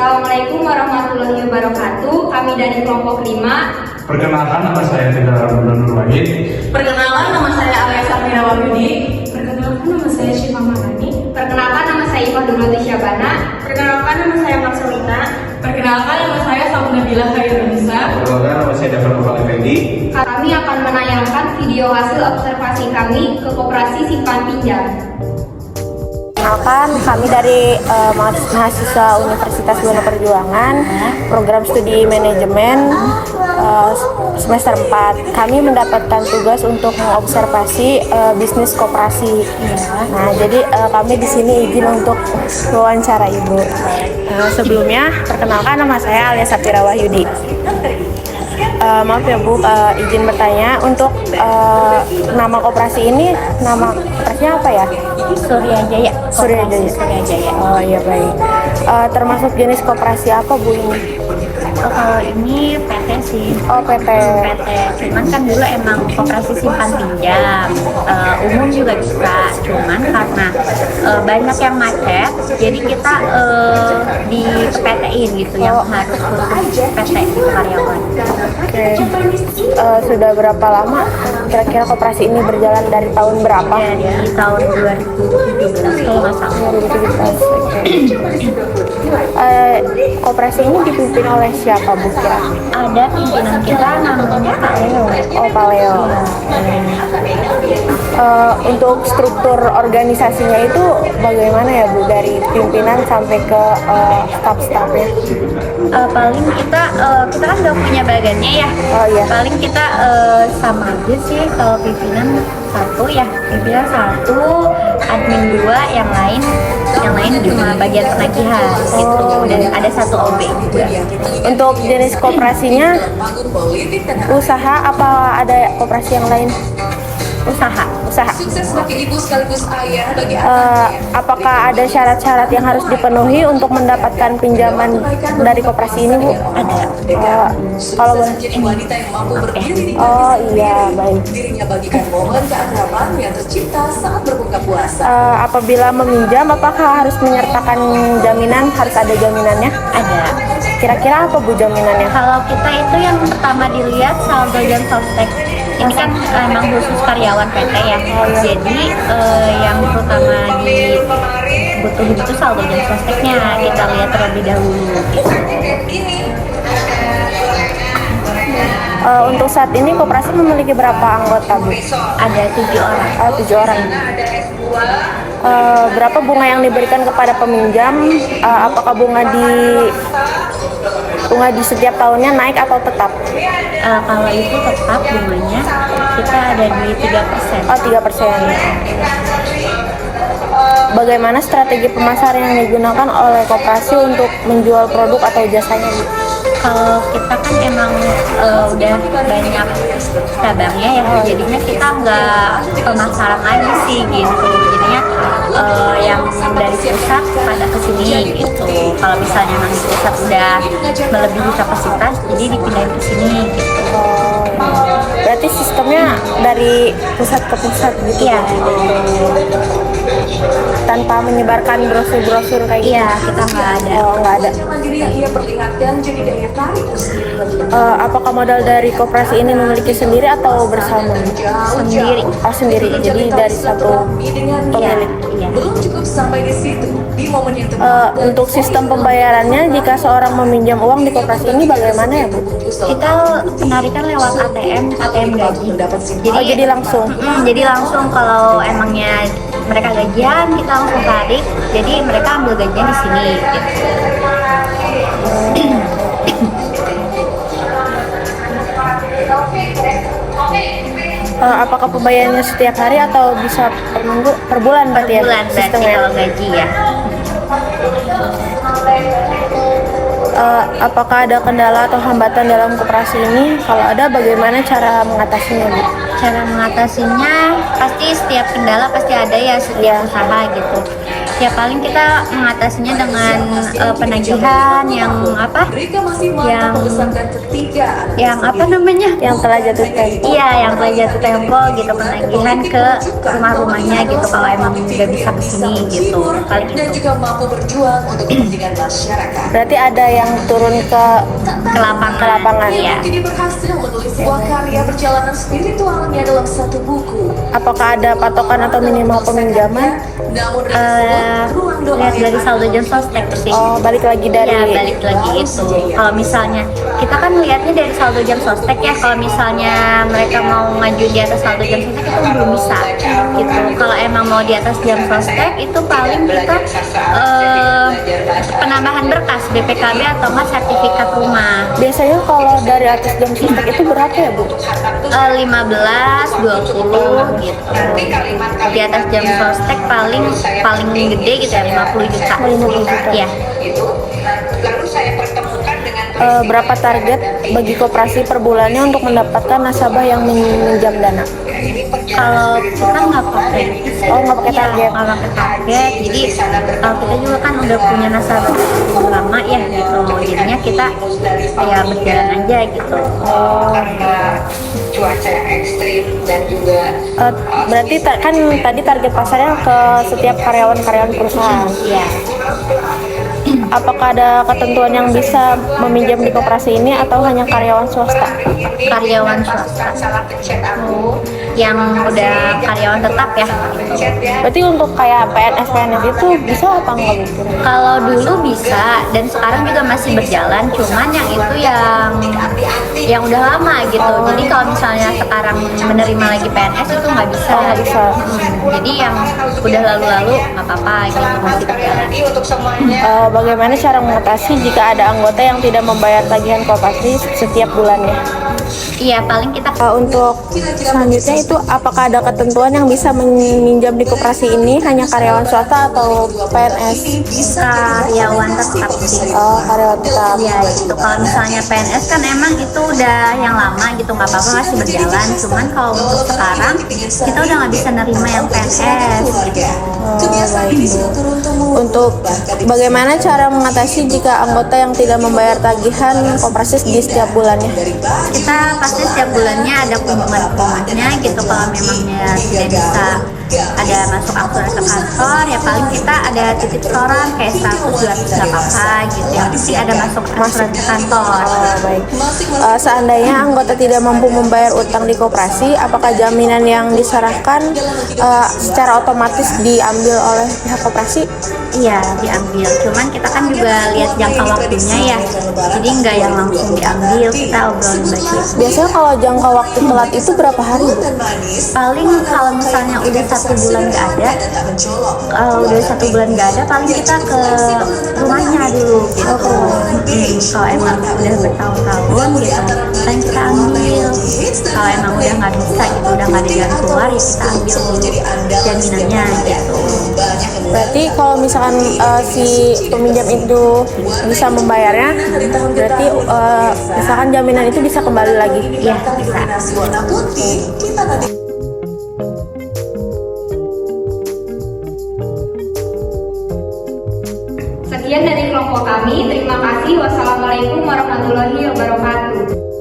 Assalamualaikum warahmatullahi wabarakatuh. Kami dari kelompok 5. Perkenalkan, nama saya Tidak Nur Wahid. Perkenalkan, nama saya Alia Safira Wahyudi. Perkenalkan, nama saya Syifa Maharani. Perkenalkan, nama saya Iva Durwati Syabana. Perkenalkan, nama saya Marcelita. Perkenalkan, nama saya Samu Nabila Khairunisa. Perkenalkan, nama saya David Nurul Effendi. Kami akan menayangkan video hasil observasi kami ke Koperasi Simpan Pinjam. Perkenalkan, kami dari mahasiswa Universitas Buana Perjuangan, program studi manajemen semester 4. Kami mendapatkan tugas untuk mengobservasi bisnis koperasi. Nah, jadi kami di sini izin untuk wawancara Ibu. Sebelumnya, perkenalkan, nama saya Alia Safira Wahyudi. Maaf ya Bu, izin bertanya, untuk nama koperasi ini, nama koperasinya apa ya? Surya Jaya. Surya Jaya. Oh iya, baik. Termasuk jenis koperasi apa Bu ini? Oh, kalau ini PT sih. Oh, PT. Cuman kan dulu emang koperasi simpan pinjam. Umum juga bisa. Cuman karena banyak yang macet, jadi kita di PT-in gitu, yang harus khusus PT karyawan. Oke. Sudah berapa lama kira-kira koperasi ini berjalan, dari tahun berapa? Ya, dari tahun 2017 kalau nggak salah. 2017. Koperasi ini dipimpin oleh siapa Bu kira? Ada pimpinan kita namanya Pak Leo. Oh, Pak Leo. Untuk struktur organisasinya itu bagaimana ya Bu, dari pimpinan sampai ke staff-staffnya? Paling kita kan udah punya bagannya ya. Oh iya. Paling kita sama aja sih, kalau pimpinan satu ya, pimpinan satu, admin dua, yang lain cuma bagian penagihan gitu, dan ada satu OB juga. Untuk jenis koperasinya usaha apa ada koperasi yang lain? Usaha. Sukses bagi ibu sekaligus ayah bagi Apakah ada syarat-syarat yang harus dipenuhi untuk mendapatkan pinjaman dari koperasi ini Bu? Ada. Kalau boleh. menjadi wanita yang mampu berdiri di Oh iya, baik. dirinya bagikan momen keakraban yang tercipta saat berbuka puasa. Apabila meminjam, apakah harus menyertakan jaminan? Harus ada jaminannya? Ada. Kira-kira apa Bu jaminannya? Kalau kita itu yang pertama dilihat saldo dan sostek. Ini kan emang khusus karyawan PT ya. Jadi yang pertama dibutuhin itu saldo dan sosteknya. Kita lihat terlebih dahulu. Untuk saat ini koperasi memiliki berapa anggota Bu? Ada 7 orang. 7 orang. Berapa bunga yang diberikan kepada peminjam? Apakah bunga di setiap tahunnya naik atau tetap? Kalau itu tetap bunganya kita ada di 3%. Oh, 3%. Bagaimana strategi pemasaran yang digunakan oleh koperasi untuk menjual produk atau jasanya Bu? Kalau kita kan emang udah banyak cabangnya ya, jadinya kita nggak pemasaran lagi sih gitu. Jadinya yang dari pusat pada kesini gitu. Kalau misalnya memang di pusat udah melebihi kapasitas, jadi dipindahin ke sini gitu. Berarti sistemnya dari pusat ke pusat gitu? Iya. Tanpa menyebarkan brosur-brosur kayak gitu? Iya, kita nggak ada. Oh, nggak ada. Mandiri yang ia perlihatkan jadi daya tarik tersendiri. Apakah modal dari koperasi ini memiliki sendiri atau bersama? Sendiri. Oh, sendiri. Jadi dari satu pemilik. Iya. Belum cukup sampai di situ. Di momen yang tepat. Untuk sistem pembayarannya, jika seorang meminjam uang di koperasi ini bagaimana ya Bu? Kita penarikan lewat ATM gaji. Jadi langsung. Jadi langsung kalau emangnya mereka gajian, kita langsung tarik. Jadi mereka ambil gajian di sini. Gitu. Apakah pembayarannya setiap hari atau bisa per minggu, per bulan berarti ya? Bulan berarti Sistemnya. kalau gaji ya. Apakah ada kendala atau hambatan dalam koperasi ini? Kalau ada, bagaimana cara mengatasinya Bu? Cara mengatasinya pasti setiap kendala pasti ada ya, setiap usaha gitu. Ya paling kita mengatasinya dengan penagihan yang apa? Yang apa namanya? Yang telah jatuh tempo. Iya, yang telah jatuh tempo gitu, penagihan ke rumah-rumahnya gitu kalau emang nggak bisa kesini gitu. Paling itu. Berarti ada yang turun ke lapangan. Iya. Kini berhasil menulis sebuah karya perjalanan spiritualnya dalam satu buku. Apakah ada patokan atau minimal peminjaman? Namun Lihat dari saldo jam sostek sih. Oh, balik lagi dari Ya, balik lagi itu. Kalau misalnya kita kan lihatnya dari saldo jam sostek ya. Kalau misalnya mereka mau ngaju di atas saldo jam sostek itu belum bisa gitu. Kalau emang mau di atas jam sostek itu paling kita penambahan berkas BPKB atau nggak sertifikat rumah. Biasanya kalau dari atas jam sostek itu berapa ya, Bu? 15, 20 gitu. Di atas jam sostek paling gede gitu ya 50 juta. 50 juta. Iya. Berapa target bagi koperasi per bulannya untuk mendapatkan nasabah yang meminjam dana? Kalau kita nggak pakai Nggak pakai target. nggak pakai target. Jadi kita juga kan udah punya nasabah lama ya gitu. Jadinya kita ya berjalan aja gitu. Cuaca yang ekstrim dan juga Berarti kan tadi target pasarnya ke setiap karyawan-karyawan perusahaan. Iya. Apakah ada ketentuan yang bisa meminjam di koperasi ini atau hanya karyawan swasta? Karyawan swasta salah pencet aku. yang udah karyawan tetap ya. Berarti untuk kayak PNS itu bisa apa enggak gitu? Kalau dulu bisa dan sekarang juga masih berjalan, cuman yang itu yang udah lama gitu. Jadi kalau misalnya sekarang menerima lagi PNS itu nggak bisa. Nggak bisa. Jadi yang udah lalu-lalu nggak apa-apa gitu masih berjalan. Jadi untuk semuanya Bagaimana cara mengatasi jika ada anggota yang tidak membayar tagihan koperasi setiap bulannya? Iya paling kita Untuk selanjutnya itu apakah ada ketentuan yang bisa meminjam di koperasi ini hanya karyawan swasta atau PNS? karyawan tetap sih. Karyawan tetap. Ya gitu. Kalau misalnya PNS kan emang itu udah yang lama gitu nggak apa-apa masih berjalan. Cuman kalau untuk sekarang kita udah nggak bisa nerima yang PNS gitu. Untuk bagaimana cara mengatasi jika anggota yang tidak membayar tagihan koperasi di setiap bulannya? Kita pasti setiap bulannya ada kunjungan ke rumahnya gitu. Kalau memangnya tidak bisa ada masuk angsuran ke kantor ya paling kita ada titip setoran kayak 100-200 nggak apa-apa gitu. Yang penting ada masuk angsuran ke kantor. Baik. Seandainya anggota tidak mampu membayar utang di koperasi, apakah jaminan yang diserahkan secara otomatis diambil oleh pihak koperasi? Iya diambil, cuman kita kan juga lihat jangka waktunya ya, jadi nggak yang langsung diambil, kita obrolin baik. Biasanya kalau jangka waktu telat itu berapa hari, Bu? Paling kalau misalnya udah 1 bulan nggak ada, kalau udah 1 bulan nggak ada, paling kita ke rumahnya dulu gitu. Kalau emang udah bertahun-tahun gitu, paling kita ambil. Kalau emang udah nggak bisa gitu, udah nggak ada jalan keluar ya kita ambil dulu jaminannya gitu. Berarti kalau misalkan si peminjam itu bisa membayarnya, berarti misalkan jaminan itu bisa kembali lagi. Iya bisa. Sekian dari kelompok kami. Terima kasih. Wassalamualaikum warahmatullahi wabarakatuh.